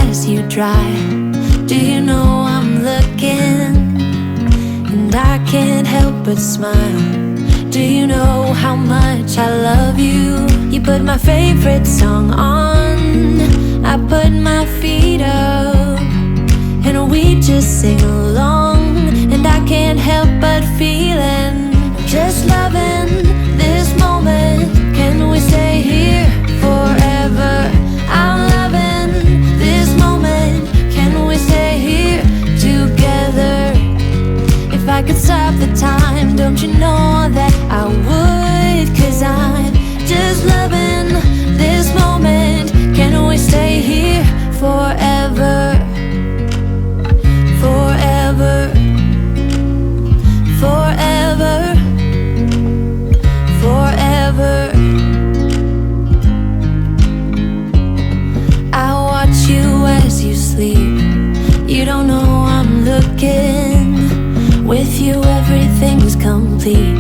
as you drive. Do you know I'm looking? And I can't help but smile. Do you know how much I love you? You put my favorite song on, I put my feet up, and we just sing along. And I can't help but feeling, just loving this moment. Can we stay here forever? I'm loving this moment. Can we stay here together? If I could stop the time, don't you know that I would? 'Cause I'm just loving this moment. Can we stay here forever? Forever, forever, forever. I watch you as you sleep. You don't know I'm looking. With you everything's complete.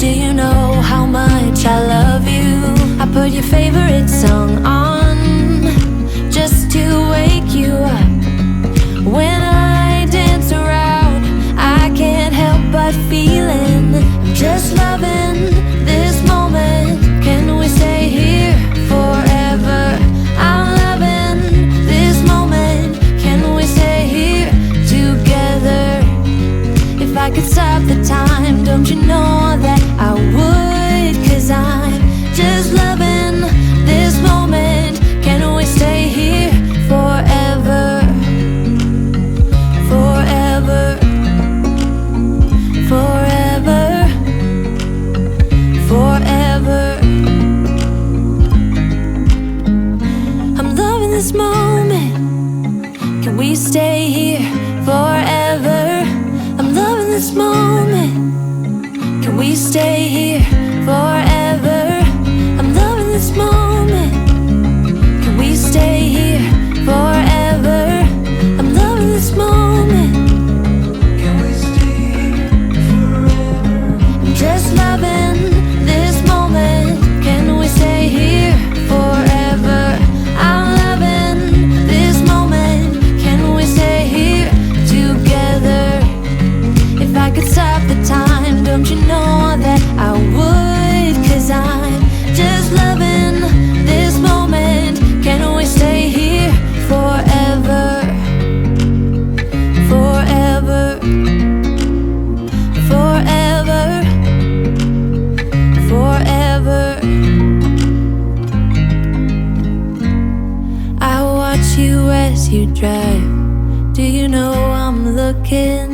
Do you know how much I love you? I put your favorite song on just to wake you up. When I dance around, I can't help but feeling, I'm just loving this moment. Can we stay here forever? I'm loving this moment. Can we stay here together? If I could stop the time, don't you know that I would? 'Cause I'm just loving this moment. Can we stay here forever? Forever, forever, forever. I'm loving this moment. Can we stay here forever? I'm loving this moment. Can we stay here forever? I'm loving this moment. Can we stay here forever? I'm loving this moment. Can we stay here forever? I'm just loving this moment. Can we stay here forever? I'm loving this moment. Can we stay here together? If I could stop the time, don't you know that I would? 'Cause I'm just loving this moment. Can we stay here forever? Forever, forever, forever. I watch you as you drive. Do you know I'm looking?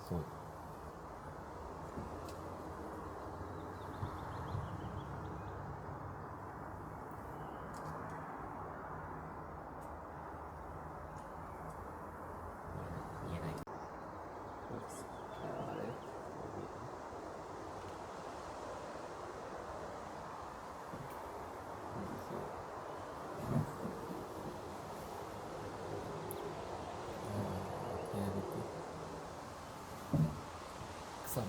そう言えない。あれ草も